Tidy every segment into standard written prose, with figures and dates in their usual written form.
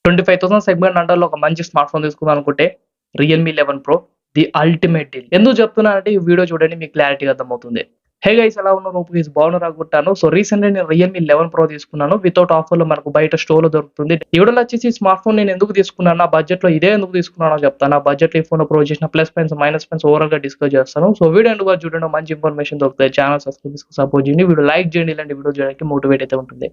25,000 segment అండర్‌లో ఒక మంచి smart phone తీసుకుందాం అనుకుంటే Realme 11 pro the ultimate deal. ఎందుకు చెప్తున్నానంటే ఈ వీడియో చూడండి మీకు క్లారిటీగా అర్థమవుతుంది. హే గైస్ ఎలా ఉన్నారు? హోప్ గైస్ బాగున్నారు అనుకుంటాను. సో రీసెంట్‌గా నేను రియల్‌మీ 11 ప్రో తీసుకున్నాను. వితౌట్ ఆఫర్‌లో మనకు బయట స్టోర్‌లో దొరుకుతుంది. ఈ వీడియోలో వచ్చేసి ఈ స్మార్ట్ ఫోన్ నేను ఎందుకు తీసుకున్నాను? నా బడ్జెట్‌లో ఇదే ఎందుకు తీసుకున్నానో చెప్తాను. నా బడ్జెట్‌లో ఈ ఫోన్ అప్రోచ్ చేసిన ప్లస్ పాయింట్స్, మైనస్ పాయింట్స్ ఓవరాల్‌గా డిస్కస్ చేస్తాను. సో వీడియో ఎండ్ వరకు చూడండి మంచి ఇన్ఫర్మేషన్ దొరుకుతాయి. ఛానల్ సబ్స్క్రైబ్ చేసుకొని సపోర్ట్ చేయండి. వీడియో లైక్ చేయండి. ఇలాంటి వీడియో చేయడానికి మోటివేట్ అయితే ఉంటుంది.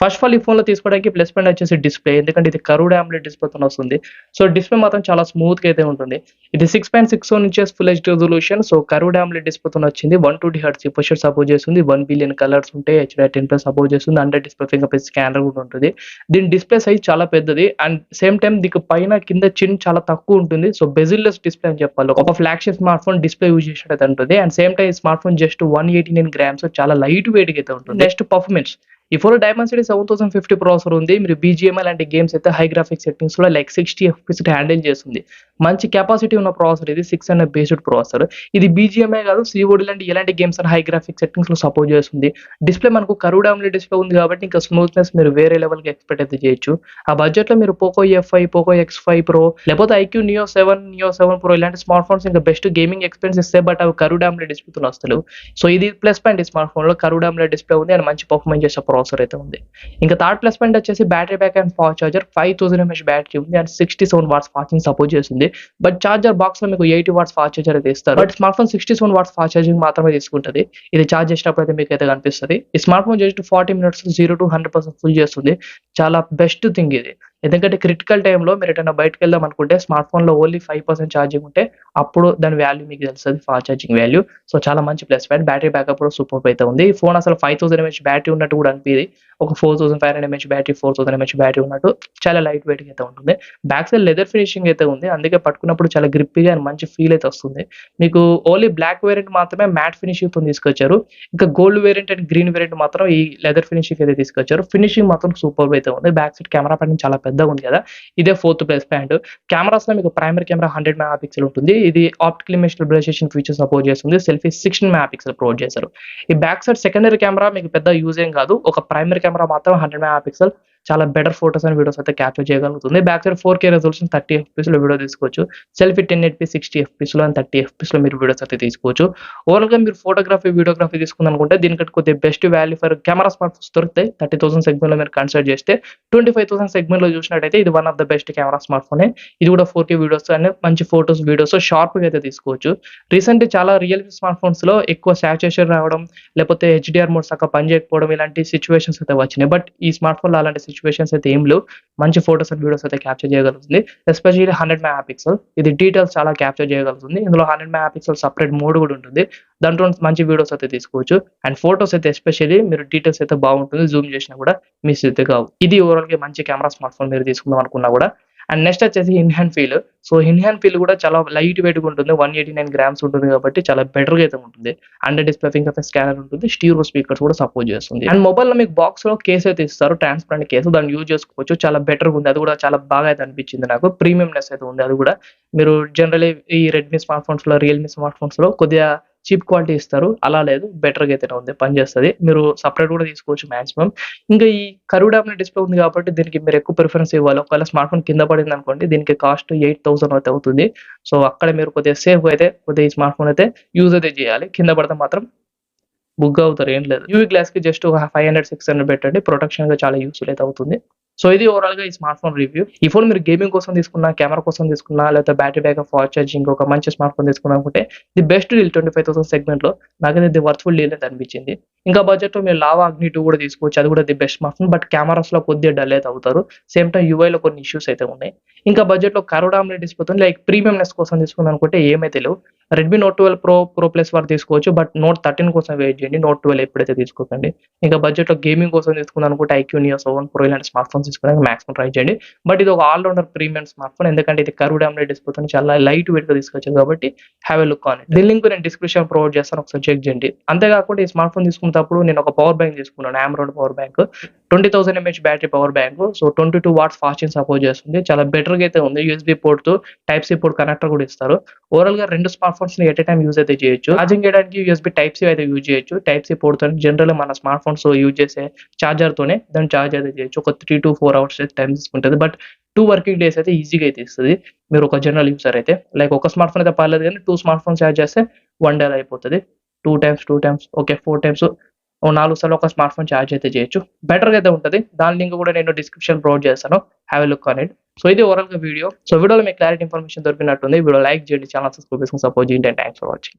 ఫస్ట్ ఆఫ్ ఆల్ ఈ ఫోన్‌లో తీసుకోవడానికి ప్లస్ పాయింట్ వచ్చేసి డిస్‌ప్లే. ఎందుకంటే ఇది కర్వ్డ్ AMOLED డిస్‌ప్లేతోని వస్తుంది. సో డిస్‌ప్లే మాత్రం చాలా స్మూత్‌గా అయితే ఉంటుంది. ఇది 6.67 inches full HD resolution. So curved AMOLED డిస్‌ప్లేతోని వచ్చింది. 120 హెర్ట్జ్ రిఫ్రెష్ రేట్ సపోర్ట్ చేస్తుంది. 1 బిలియన్ కలర్స్ ఉంటాయి. HDR10+ సపోర్ట్ చేస్తుంది. Under display finger print scanner కూడా ఉంటుంది. దీని డిస్‌ప్లే సైజ్ చాలా పెద్దది అండ్ సేమ్ టైమ్ దీనికి పైన కింద చిన్ చాలా తక్కువ ఉంటుంది. సో బెజిల్లెస్ డిస్‌ప్లే అని చెప్పాలి. ఒక flagship smart phone display use చేసినట్టయితే ఉంటుంది. అండ్ సేమ్ టైమ్ ఈ స్మార్ట్ ఫోన్ జస్ట్ 189 గ్రామ్స్ చాలా లైట్ వెయిట్‌గా అయితే ఉంటుంది. Next performance. ఈ ఫోన్‌లో డైమెన్సిటీ 7050 ప్రాసెసర్ ఉంది. మీరు బీజీఎంఐ లాంటి గేమ్స్ అయితే హై గ్రాఫిక్స్ సెట్టింగ్స్‌లో లైక్ 60 ఎఫ్‌పీఎస్ హ్యాండిల్ చేస్తుంది. మంచి కెపాసిటీ ఉన్న ప్రాసెసర్ ఇది. 600 బేస్డ్ ప్రాసెసర్. ఇది బీజీఎంఐ కాదు సీఓడీ లాంటి ఎలాంటి గేమ్స్ అని హై గ్రాఫిక్స్ సెట్టింగ్స్‌లో సపోర్ట్ చేస్తుంది. డిస్‌ప్లే మనకు కర్వ్డ్ AMOLED డిస్‌ప్లే ఉంది కాబట్టి ఇంకా స్మూత్‌నెస్ మీరు వేరే లెవెల్‌కి ఎక్స్‌పెక్ట్ అయితే చేయొచ్చు. ఆ బడ్జెట్‌లో మీరు పోకో ఎఫ్5, పోకో ఎక్స్5 ప్రో లేకపోతే ఐక్యూ నియో 7 ప్రో ఇలాంటి స్మార్ట్ ఫోన్స్ ఇంకా బెస్ట్ గేమింగ్ ఎక్స్‌పీరియన్స్ ఇస్తాయి. బట్ అవి కర్వ్డ్ AMOLED డిస్‌ప్లేతోని వస్తలేవు. సో ఇది ప్లస్ పాయింట్ ఈ స్మార్ట్ ఫోన్‌లో కర్వ్డ్ AMOLED డిస్‌ప్లే ఉంది అండ్ మంచి పర్ఫార్మెన్స్ చేసే ప్రాసెసర్ అయితే ఉంది. ఇంకా థర్డ్ ప్లస్ పాయింట్ వచ్చేసి battery backup and fast charger 5000 mAh battery ఉంది అండ్ 67 వాట్స్ ఫాస్టింగ్ సపోర్ట్ చేస్తుంది. బట్ చార్జర్ బాక్స్‌లో మీకు 80 వాట్స్ ఫాస్ట్ చార్జర్ అయితే ఇస్తారు. But smart phone 67 watts fast charging మాత్రమే తీసుకుంటది. ఇది చార్జ్ చేసేటప్పుడు అయితే మీకైతే కనిపిస్తది. ఈ smart phone just 40 minutes 0-100% full చేస్తుంది. చాలా బెస్ట్ థింగ్ ఇది. ఎందుకంటే క్రిటికల్ టైమ్‌లో మీరు ఎటైనా బయటికెళ్దాం అనుకుంటే స్మార్ట్ ఫోన్‌లో ఓన్లీ 5% ఛార్జింగ్ ఉంటే అప్పుడు దాని వాల్యూ మీకు తెలుస్తది. Fast charging value. సో చాలా మంచి ప్లస్ పాయింట్. బ్యాటరీ బ్యాకప్ కూడా సూపర్బ్ అయితే ఉంది. ఈ ఫోన్ అసలు 5000 mAh బ్యాటరీ ఉన్నట్టు కూడా అనిపియది. ఒక 4500 mAh బ్యాటరీ, 4000 mAh బ్యాటరీ ఉన్నట్టు చాలా లైట్ వెయిట్‌గా అయితే ఉంటుంది. బ్యాక్ సైడ్ లెదర్ ఫినిషింగ్ అయితే ఉంది. అందుకే పట్టుకున్నప్పుడు చాలా గ్రిప్పీగా అండ్ మంచి ఫీల్ అయితే వస్తుంది. మీకు ఓన్లీ బ్లాక్ వేరియంట్ మాత్రమే మ్యాట్ ఫినిషింగ్‌తోని తీసుకొచ్చారు. ఇంకా gold variant and green variant మాత్రం ఈ లెదర్ ఫినిషింగ్ అయితే తీసుకొచ్చారు. ఫినిషింగ్ మాత్రం సూపర్బ్ అయితే ఉంది. బ్యాక్ సైడ్ కెమెరా ప్యానెల్ చాలా పెద్దగా ఉంది కదా! ఇదే ఫోర్త్ ప్లస్ పాయింట్. కెమెరాస్‌లో మీకు ప్రైమరీ కెమెరా 100 మెగా పిక్సెల్ ఉంటుంది. ఇది optical image stabilisation feature support చేస్తుంది. సెల్ఫీ 16 మెగా పిక్సెల్ ప్రొవైడ్ చేశారు. ఈ బ్యాక్ సైడ్ సెకండరీ కెమెరా మీకు పెద్ద యూజ్ ఏం కాదు. ఒక ప్రైమరీ కెమెరా మాత్రం 100 మెగా పిక్సెల్ చాలా బెటర్ ఫోటోస్ అండ్ వీడియోస్ అయితే క్యాప్చర్ చేయగలుగుతుంది. బ్యాక్ సైడ్ 4K రిజల్యూషన్ 30 ఎఫ్‌పీఎస్‌లో వీడియో తీసుకోవచ్చు. సెల్ఫీ 1080p 60 ఎఫ్‌పీఎస్‌లో అండ్ 30 ఎఫ్‌పీఎస్‌లో మీరు వీడియోస్ అయితే తీసుకోవచ్చు. ఓవరాల్‌గా మీరు ఫోటోగ్రఫీ, వీడియోగ్రఫీ తీసుకుందనుకుంటే దీనికంటే కొద్దిగా best value for camera smart phones దొరుకుతాయి. 30,000 సెగ్మెంట్‌లో మీరు కన్సిడర్ చేస్తే 25,000 సెగ్మెంట్‌లో చూసినట్టయితే ఇది one of the best camera smart ఫోనే. ఇది కూడా 4K వీడియోస్ అండ్ మంచి ఫోటోస్, వీడియోస్ షార్ప్‌గా అయితే తీసుకోవచ్చు. రీసెంట్‌గా చాలా రియల్‌మీ స్మార్ట్ ఫోన్స్‌లో ఎక్కువ సాచురేషన్ రావడం, లేకపోతే HDR మోడ్ సక్కగా పనిచేయకపోవడం ఇలాంటి సిట్యుయేషన్స్ అయితే వచ్చినాయి. బట్ ఈ స్మార్ట్ ఫోన్‌లో అలాంటి సిట్యుయేషన్స్ అయితే ఏం లేవు. మంచి ఫోటోస్ అండ్ వీడియోస్ అయితే క్యాప్చర్ చేయగలుగుతుంది. Especially 100 mega pixel. ఇది డీటెయిల్స్ చాలా క్యాప్చర్ చేయగలుగుతుంది. ఇందులో 100 మెగా పిక్సెల్ సెపరేట్ మోడ్ కూడా ఉంటుంది. దాంట్లో మంచి వీడియోస్ అయితే తీసుకోవచ్చు. అండ్ ఫోటోస్ అయితే ఎస్పెషల్లీ మీరు డీటెయిల్స్ అయితే బాగుంటుంది. జూమ్ చేసినా కూడా మిస్ అయితే కావు. ఇది ఓవరాల్‌గా మంచి కెమెరా స్మార్ట్ ఫోన్ మీరు తీసుకుందాం అనుకున్నా కూడా. అండ్ నెక్స్ట్ వచ్చేసి in hand feel. So in hand feel కూడా చాలా లైట్ వెయిట్‌గా ఉంటుంది. 189 గ్రామ్స్ ఉంటుంది కాబట్టి చాలా బెటర్‌గా అయితే ఉంటుంది. Under display finger print scanner ఉంటుంది. స్టీరియో స్పీకర్స్ కూడా సపోర్ట్ చేస్తుంది. అండ్ మొబైల్‌లో మీకు బాక్స్‌లో కేస్ అయితే ఇస్తారు. Transparent case. దాన్ని యూజ్ చేసుకోవచ్చు. చాలా బెటర్‌గా ఉంది. అది కూడా చాలా బాగా అయితే అనిపించింది నాకు. ప్రీమియంనెస్ అయితే ఉంది అది కూడా. మీరు జనరల్లీ ఈ రెడ్మీ స్మార్ట్ ఫోన్స్‌లో, రియల్‌మీ స్మార్ట్ ఫోన్స్‌లో కొద్దిగా చీప్ క్వాలిటీ ఇస్తారు. అలా లేదు. బెటర్‌గా అయితేనే ఉంది. పనిచేస్తది. మీరు సెపరేట్ కూడా తీసుకోవచ్చు మాక్సిమం. ఇంకా ఈ కర్వ్డ్ AMOLED డిస్‌ప్లే ఉంది కాబట్టి దీనికి మీరు ఎక్కువ ప్రిఫరెన్స్ ఇవ్వాలి. ఒకవేళ స్మార్ట్ ఫోన్ కింద పడిందనుకోండి దీనికి కాస్ట్ 8000 అయితే అవుతుంది. సో అక్కడ మీరు కొద్దిగా సేఫ్‌గా అయితే కొద్దిగా ఈ స్మార్ట్ ఫోన్ అయితే యూజ్ అయితే చేయాలి. కింద పడితే మాత్రం బుగ్గ అవుతారు ఏం లేదు. యూవీ గ్లాస్‌కి జస్ట్ ఒక 500, 600 పెట్టండి. ప్రొటెక్షన్‌గా చాలా యూజ్‌ఫుల్ అయితే అవుతుంది. సో ఇది ఓవరాల్‌గా ఈ స్మార్ట్ ఫోన్ రివ్యూ. ఈ ఫోన్ మీరు గేమింగ్ కోసం తీసుకున్నా, కెమెరా కోసం తీసుకున్నా, లేకపోతే బ్యాటరీ బ్యాకప్, ఫాస్ట్ ఛార్జింగ్ ఒక మంచి స్మార్ట్ ఫోన్ తీసుకున్నామనుకుంటే ది బెస్ట్ డీల్ 25,000 సెగ్మెంట్‌లో నాకైతే ది వర్త్‌ఫుల్ డీల్ అయితే అనిపించింది. ఇంకా బడ్జెట్‌లో మీరు లావా అగ్ని 2 కూడా తీసుకోవచ్చు. అది కూడా the best smart phone. But కెమెరాస్‌లో కొద్దిగా డల్ అయితే అవుతారు. సేమ్ టైమ్ యూఐలో కొన్ని ఇష్యూస్ అయితే ఉన్నాయి. ఇంకా బడ్జెట్‌లో కర్వ్డ్ AMOLED డిస్‌ప్లేతోని లైక్ ప్రీమియంనెస్ కోసం తీసుకున్నామనుకుంటే ఏమైతే లేవు. రెడ్మీ నోట్ 12 ప్రో ప్లస్ వరకు తీసుకోవచ్చు. బట్ నోట్ 13 కోసం వెయిట్ చేయండి. నోట్ 12 ఎప్పుడైతే తీసుకోకండి. ఇంకా బడ్జెట్‌లో గేమింగ్ కోసం తీసుకుందామనుకుంటే ఐక్యూ నియో 7 ప్రో ఇలాంటి స్మార్ట్ ఫోన్స్ తీసుకోవడానికి మాక్సిమం ట్రై చేయండి. బట్ ఇది ఒక all rounder premium smart phone. ఎందుకంటే ఇది కర్వ్డ్ AMOLED డిస్‌ప్లేతోని చాలా లైట్ వెయిట్‌గా తీసుకొచ్చారు కాబట్టి have a look on it. దీని లింక్ నేను డిస్క్రిప్షన్‌లో ప్రొవైడ్ చేస్తాను. ఒకసారి చెక్ చేయండి. అంతేకాకుండా ఈ స్మార్ట్ ఫోన్ తీసుకునేటప్పుడు నేను ఒక పవర్ బ్యాంక్ తీసుకున్నాను. ఆమ్రోడ్ power bank. 20,000 mAh battery power bank. So 22 watts fast charging support చేస్తుంది. చాలా బెటర్‌గా అయితే ఉంది. యూఎస్‌బీ పోర్ట్‌తో టైప్ సి పోర్ట్ కనెక్టర్ కూడా ఇస్తారు. ఓవరాల్‌గా 2 స్మార్ట్ ఫోన్స్‌ని ఎట్ ఎ టైమ్ యూజ్ అయితే చేయొచ్చు. ఛార్జింగ్ చేయడానికి యూఎస్‌బీ టైప్ సి అయితే యూజ్ చేయొచ్చు. టైప్ సి పోర్ట్‌తోని జనరల్‌గా మన స్మార్ట్ ఫోన్స్ యూజ్ చేసే చార్జర్‌తోనే దాన్ని చార్జ్ అయితే చేయొచ్చు. ఒక 3-4 అవర్స్ అయితే టైం తీసుకుంటది. బట్ 2 వర్కింగ్ డేస్ అయితే ఈజీగా అయితే ఇస్తది. మీరు ఒక జనరల్ యూజర్ అయితే. లైక్ ఒక స్మార్ట్ ఫోన్ అయితే పర్లేదు గానీ 2 స్మార్ట్ ఫోన్స్ చార్జ్ చేస్తే 1 డేలో అయిపోతది. 2 టైమ్స్ ఓకే. 4 టైమ్స్ ఓ 4 సార్లు ఒక స్మార్ట్ ఫోన్ చార్జ్ అయితే చేయొచ్చు. బెటర్‌గా అయితే ఉంటది. దాని లింక్ కూడా నేను డిస్క్రిప్షన్ ప్రొవైడ్ చేస్తాను. Have a look on it. So ఇది ఓవరాల్‌గా వీడియో. సో వీడియోలో మీకు క్లారిటీ ఇన్ఫర్మేషన్ దొరికినట్టుంది. వీడియో లైక్ చేయండి. ఛానెల్ సబ్స్క్రైబ్ చేసుకొని సపోర్ట్ చేయండి. And thanks for watching.